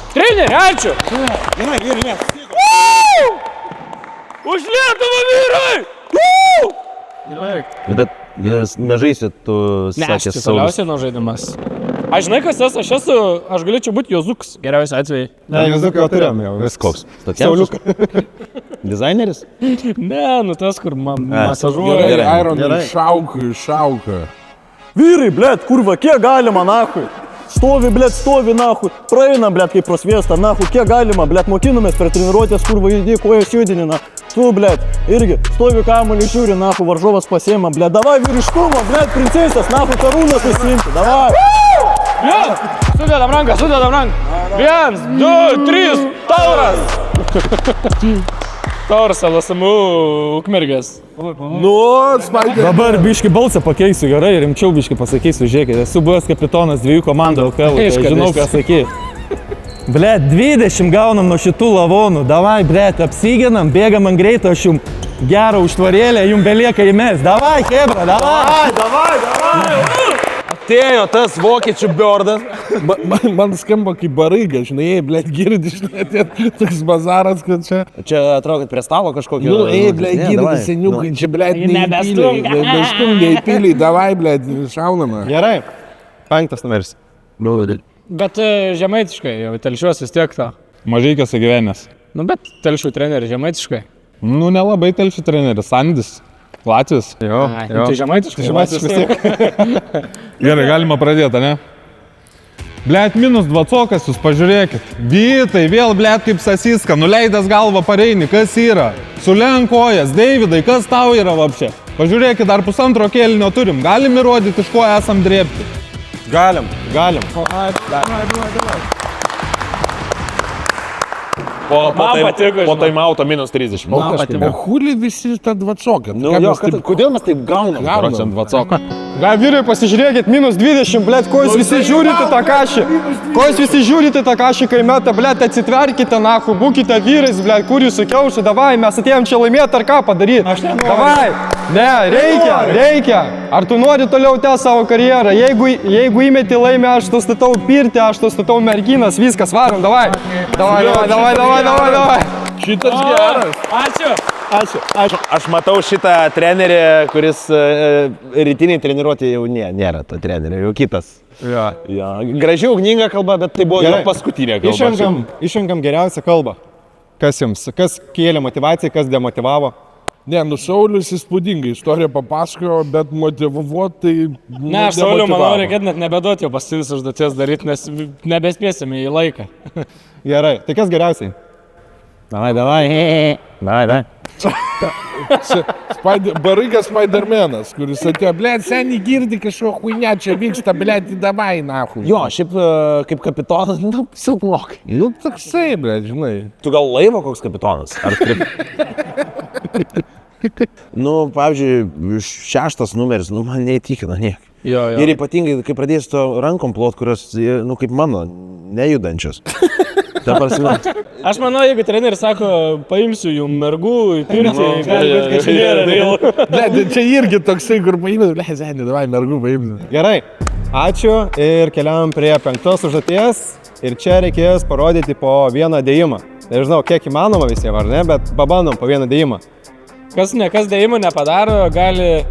Treneri, ačiū! Gerai. Už Lietuvą, vyrai! Bet nežaisit, tu sakė Saulius. Toliausiai nuo žaidimas. Aš žinai, kas esu, aš galėčiau būti Jozukas, geriausiai atvejai. Ne, Jozuką jau turėjom jau. Koks? Sauliukas. Dizaineris? Ne, tas, kur masažuoja. Gerai, Ironai, šauka. Vyrai, blet, kurva, kiek galima, nahui? Stovi, nahui. Praeina, blet, kaip prosviesta, nahui, kiek galima, blet, mokinomės per treniruotės, kurva, kojas judinina. Tu, blet, irgi stovi kamuolį žiūri, nahui, varžovas pasiema, blet, davai vyriškumo, blet, princesės, nahui, karūną susiimti, davai. Sudedam ranką. 1, 2, 3, Tauras! Tauras, LSMU, Ukmergės. Dabar biški balsą pakeisiu, gerai, rimčiau biški pasakysiu, žiūrėkit, esu buvęs kapitonas 2 komandų LKL, tai žinau, ką sakyti. Blet, 20 gaunam nuo šitų lavonų, davai, blet, apsiginam, bėgam ant greito, aš jums gerą užtvarėlę, jums belieka įmes, davai, hebra, davai! Atėjo tas vokiečių biordas. Man skamba kaip baraiga, žinai, blėt, girdi, žinai, toks bazaras, kad čia... Čia atrodo, kad prie stalo kažkokio... Nu, blėt, girdi seniukai, čia, blėt, neįpiliai, davai, blėt, šaunama. Gerai, 5 numeris. Bet žemaitiškai, jau telšiuos vis tiek tą. Mažykas įgyvenęs. Nu, bet telšių treneris žemaitiškai. Nu, nelabai telšių treneris, Sandis. Latvis. Jo. Tai žemaitiškai vis tiek. Gerai, galima pradėti, ne? Blet, minus 20, jūs pažiūrėkit. Vytai, vėl blet kaip Sasiska, nuleidęs galvą pareini, kas yra? Sulenkojas, Deividai, kas tau yra vapšė? Pažiūrėkit, dar pusantro kėlinio turim, galim įrodyti, iš ko esam drėbti? Galim. Po taimauto minus 30. O huli visi tą 20. Kodėl mes taip gaunam? Procent 20. Gal vyrai pasižiūrėkit, minus 20, blet, ko jūs visi žiūrite tą kašį? Ko jūs visi žiūrite tą kašį, kai meta, blet, atsitverkite, nahu, būkite vyrais, blet, kur jūs sukiauši, davai, mes atėjom čia laimėti ar ką padaryti. Davai, ne, reikia. Ar tu nori toliau tęsti savo karjerą? Jeigu įmeti laimę, aš tu statau pirtį, aš tu statau merginas, viskas, varom, davai. Šitas geras. Ačiū. Aš matau šitą trenerį, kuris rytiniai treniruotė jau nėra to trenerio, jau kitas. Ja. Gražiai ugninga kalba, bet tai buvo jo paskutinė kalba. Išrenkam geriausią kalbą. Kas jums? Kas kėlė motivaciją, kas demotivavo? Ne, Saulius įspūdingai istoriją papasakojo, bet motivuot tai... Ne, aš Sauliu, manau, reikėtų net nebeduoti jau paskutinis užduoties daryti, nes nebespėsime į laiką. Gerai, tai kas geriausiai? Davai. Barikas Spidermanas, kuris atėjo, blėt, seniai girdi kažko huinė, čia vyksta, blėt, įdavai, nahu. Jo, šiaip kaip kapitonas, nu, silpnokai. Nu, toksai, blėt, žinai. Tu gal laivo koks kapitonas? Ar Nu, pavyzdžiui, 6 numeris, nu, man neįtikina niek. Jo. Ir ypatingai, kai pradėsi to rankom plot, kurios, nu, kaip mano, nejudančios. Ta prasme. Aš manau, jeigu treneris sako, paimsiu jums mergų į pirtį, galbūt kad čia nėra real. Blėt, čia irgi toksai, kur paimsiu, blėt, seniai, davai, mergų paimsiu. Gerai, ačiū ir keliam prie 5 užduoties. Ir čia reikės parodyti po vieną dėjimą. Nežinau, kiek įmanoma visiems, ar ne, bet pabandom po vieną dėjimą. Kas dėjimų nepadaro, gali...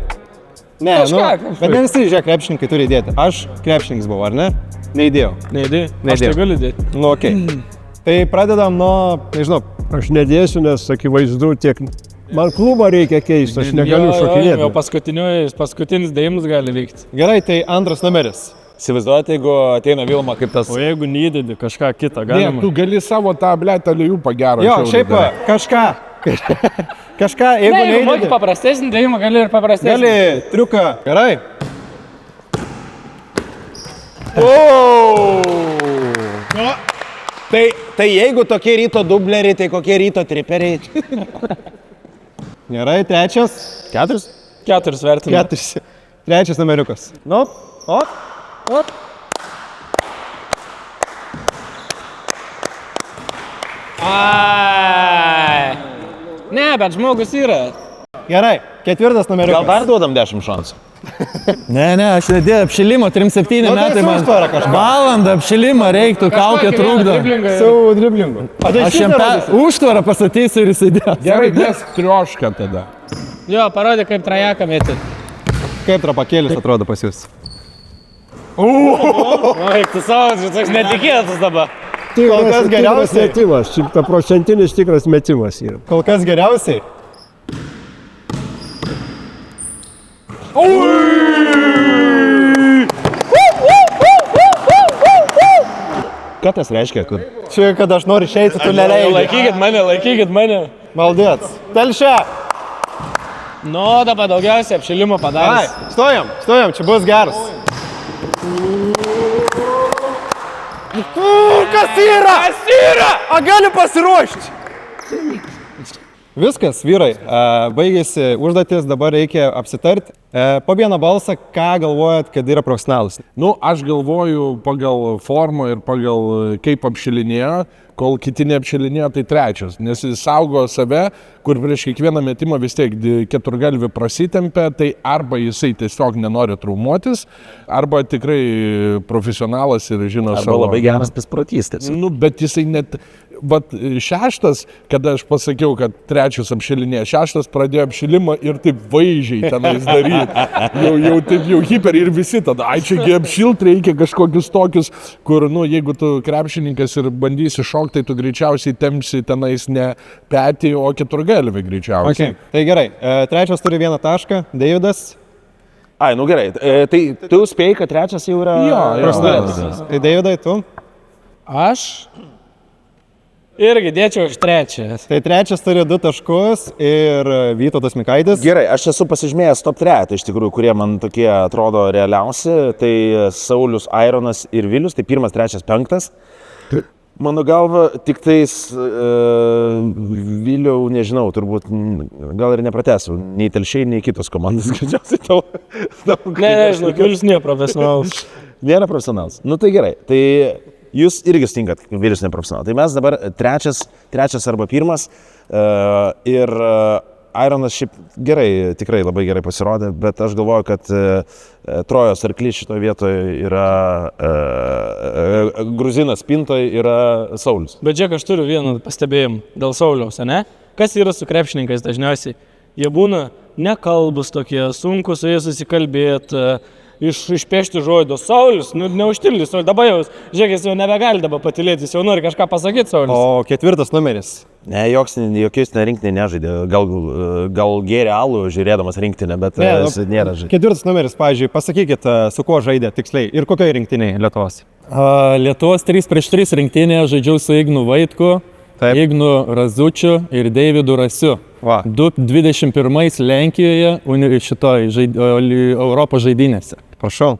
Ne, bet ne visi, žiūrėk, krepšininkai turi įdėti. Aš krepšininkas buvau, ar ne? Neįdėjau. Neįdėjau. Aš tai galiu dėti. Nu, okei. Tai pradedam nuo, nežinau. Aš nedėsiu, nes akivaizdu tiek... Man klubą reikia keisti, aš negaliu šokinėti. Jau paskutinis dėjimas gali vykti. Gerai, tai 2 numeris. Įsivaizduojate, jeigu ateina Vilma kaip tas... O jeigu neįdedi kažką kitą, galima. Ne, tu gali savo tą, blėt, aliejų pagerą. Jo, šiaip kažką. Kažką, jeigu neįdedi. neįdedi. Jeigu paprastesnį dėjimą, gali ir paprastesnį. Gali triuką. Gerai. Tai jeigu tokie ryto dubleriai, tai kokie ryto triperiai? Gerai, 3. 4 vertinu. 3 numeriukas. Nu, Ai. Ne, bet žmogus yra. Gerai, 4 numeriukas. Gal dar duodam 10 šansų? Ne, aš nedėjau apšilimą, 3-7 metai man. užtvara kažką. Valandą apšilimą reiktų, kaukė trukdo. Su driblingu. Aš jam tą užtvarą pasatysiu ir jisai dės. Gerai, mes triošką tada. Jo, parodė, kaip trajeką mėti. Kaip trapakėlis atrodo pas jūs? Eik, tu savo, čia toks netikėtas dabar. Kol kas geriausiai. Metimas, 100% tikras metimas yra. Kol kas geriausiai. Ką tas reiškia? Čia, kad aš noriu išeiti, tu neleidai. Laikykit mane. Maldėts. Telšia. Nu, dabar daugiausiai apšilimo padarys. Stojam, čia bus geras. Kas yra? A, galiu pasiruošti. Viskas, vyrai, baigėsi užduotis, dabar reikia apsitarti. Po vieną balsą, ką galvojat, kad yra profesionalus? Nu, aš galvoju pagal formą ir pagal kaip apšilinėjo, kol kiti neapšilinėjo, tai 3. Nes jis saugo save, kur prieš kiekvieną metimą vis tiek keturgalvį prasitempia, tai arba jisai tiesiog nenori traumuotis, arba tikrai profesionalas ir žino arba savo... Arba labai geras paspratystis. Nu, bet jisai net... Vat 6, kada aš pasakiau, kad 3 apšilinėjo, 6 pradėjo apšilimą ir taip vaizdžiai tenais daryti. Jau taip jau hiper ir visi tada, ai čiagi apšilt reikia kažkokius tokius, kur, nu, jeigu tu krepšininkas ir bandysi šokti, tai tu greičiausiai tempsi tenais ne petį, o keturgalvį greičiausiai. Okay. Tai gerai, 3 turi 1 tašką, Deividas. Ai, nu gerai, tai tu spėjai, kad 3 jau yra... Jo. Tai Deividai, tu? Aš? Irgi dėčiau iš 3. Tai 3 turi 2 taškus ir Vytautas Mikaitis. Gerai, aš esu pasižymėjęs top 3, iš tikrųjų, kurie man tokie atrodo realiausi. Tai Saulius, Aironas ir Vilius, tai 1, 3, 5. Mano galva, tik tais Viliau, nežinau, turbūt gal ir nepratęsiu. Nei Telšiai, nei kitos komandos, greičiausiai tau. Nežinau, Vilius nėra profesionalas. Nėra profesionalas. Nu tai gerai, tai... Jūs irgi stinkat, Vilius neprofesionalas. Tai mes dabar 3 arba 1 ir Aironas šiaip gerai, tikrai labai gerai pasirodė, bet aš galvoju, kad Trojos arklys šitoje vietoje yra Gruzinas spintoje yra Saulius. Bet žiūrėk, aš turiu vieną pastebėjimą dėl Sauliaus, ne? Kas yra su krepšininkais dažniausiai? Jie būna nekalbus tokie, sunku su jais susikalbėti. Išpešti žodį, Saulius, nu neužtildys, dabar jau, žiūrėk, jis jau nebegali dabar patilėti, jis jau nori kažką pasakyti, Saulius. O 4 numeris? Ne, jokiais rinktinė nežaidė, gal gėrė alų žiūrėdamas rinktinę, bet jis nėra žaidė. 4 numeris, pavyzdžiui, pasakykit, su kuo žaidė tiksliai ir kokioje rinktinėje Lietuvos? Lietuvos 3-3 rinktinėje žaidžiau su Ignu Vaitku, Taip. Ignu Razučiu ir Deividu Rasiu. Va. 21 Lenkijoje Europos žaidynėse. Prašau.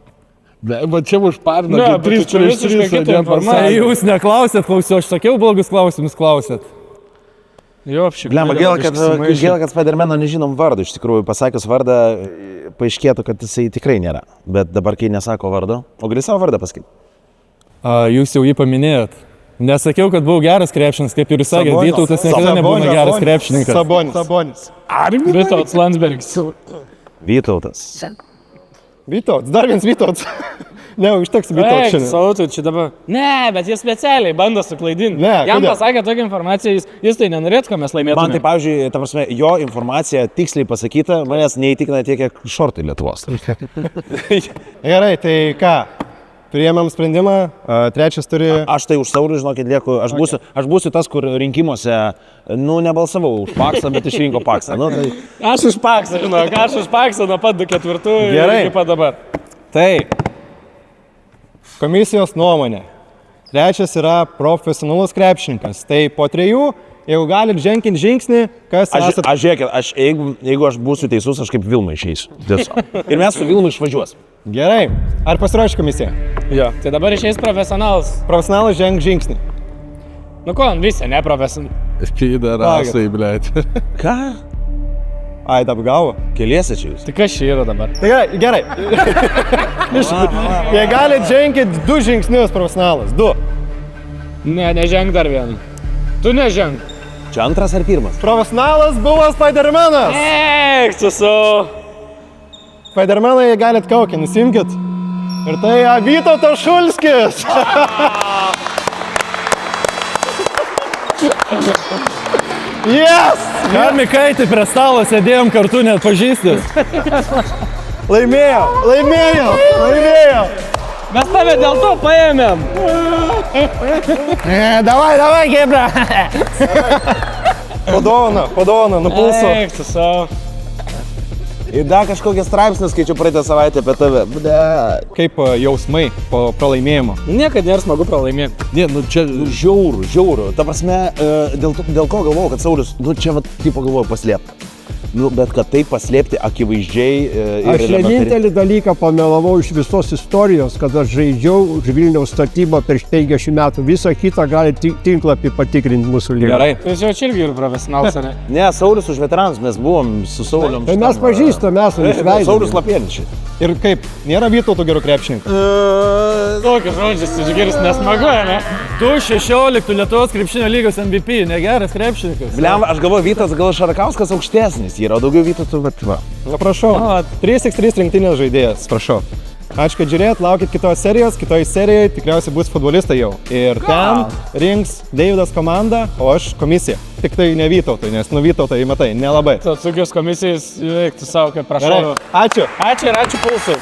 Va čia užparino, Ne, kad bet 3 tai čia prieš visiškai 3 kita informacija. Jūs neklausėt, klausiau, aš sakiau blogus klausimus, klausėt. Jo, šiek Blemba, gaila, kad Spidermano nežinom vardo. Iš tikrųjų, pasakius vardą, paaiškėtų, kad jisai tikrai nėra. Bet dabar, kai nesako vardo, o gali savo vardą pasakyti? Jūs jau jį paminėjot. Nesakiau, kad buvau geras krepšininkas, kaip ir jūs sakėte, Vytautas niekada nebūna geras krepšininkas. Sabonis. Vytautas Landsbergis. Vytautas. Vytautas, dar vienas Vytautas. Ne, užteks Vytautas šiandien. Sautų, čia dabar. Ne, bet jis specialiai bando suklaidinti. Ne, Jam kodėl? pasakė tokią informaciją, jis tai nenorėtų, kad mes laimėtume. Man tai, pavyzdžiui, ta prasme, jo informacija tiksliai pasakyta, manęs neįtikina tiek, kiek šortai Lietuvos. Gerai, tai ką? Priėmėm sprendimą, trečias turi... Aš tai už Saulį, žinokit, lieku. Aš būsiu tas, kur rinkimuose, nebalsavau už Paksą, bet išrinko Paksą. Tai... Aš už Paksą, žinok, aš už Paksą nuo pat 4 Gerai. iki pat dabar. Tai komisijos nuomonė. Trečias yra profesionalus krepšininkas. Tai po 3, jeigu galit ženkinti žingsnį, kas esate... Aš žiūrėkit, jeigu aš būsiu teisus, aš kaip Vilma išeisiu. Tiesiog. Ir mes su Vilma išvažiuos. Gerai. Ar pasiruošė komisija? Jo. Tai dabar išeis profesionalas. Profesionalas ženk žingsnį. Nu ko, visi, ne profesionalas. Pidarasai, blėt. Ką? Ai, dabar gavo. Keliesi čia jūs. Tai kas čia yra dabar? Tai gerai. Jei galit ženkit 2 žingsnius profesionalas. 2. Ne, neženk dar vieną. Tu neženk. Čia antras ar pirmas? Profesionalas buvo Spidermanas. Eik, susu. Spidermanai galit kaukę, nusimkit. Ir tai Vytautas Šulskis. Yes! Mikaitį prie stalo sėdėjom kartu, net pažįstis. Laimėjo. Mes tave dėl to paėmėm. Davai, Gebra. Padovana, nupulso. Eik, susu. Ir dar kažkokią straipsnį skaičiu praeitą savaitę apie tave. Kaip jausmai po pralaimėjimo? Niekada nėra smagu pralaimėti. Ne, čia žiauru. Ta prasme, dėl ko galvojau, kad Saulius, čia tipo galvojau paslėpti. Bet kad tai paslėpti akivaizdžiai Aš vienintelį dalyką pamelavau iš visos istorijos, kad aš žaidžiau už Vilniaus statybą prieš 50 metų. Visą kitą gali tinklapį patikrinti mūsų lygą. Gerai. Tai čia irgi yra profesionalas, ar ne? Ne, Saulius už veteranus, mes buvom su Saulium. Tai mes pažįstame, esame išveidami. Saulius Lapėničiai. Ir kaip, nėra Vytauto gerų krepšininkų? Tokius žodžius išgirs nesmagu, ne? 2016 Lietuvos krepšinio lygos MVP, negeras krepšininkas. Bliam, aš galvoju, Vytas, gal Šarakauskas aukštesnis yra, daugiau Vytautų, bet va. Na, prašau. 3x3 rinktinės žaidėjas, prašau. Ačiū, kad žiūrėt, laukit kitos serijos. Kitoje serijoje tikriausiai bus futbolistai jau. Ir ten rinks Deividas komandą, o aš komisiją. Tik tai ne Vytautai, nes Vytautai, matai, nelabai. Atsukęs komisijas, veiktų savo, kaip prašau. Gerai, ačiū. Ačiū ir ačiū Pulsui.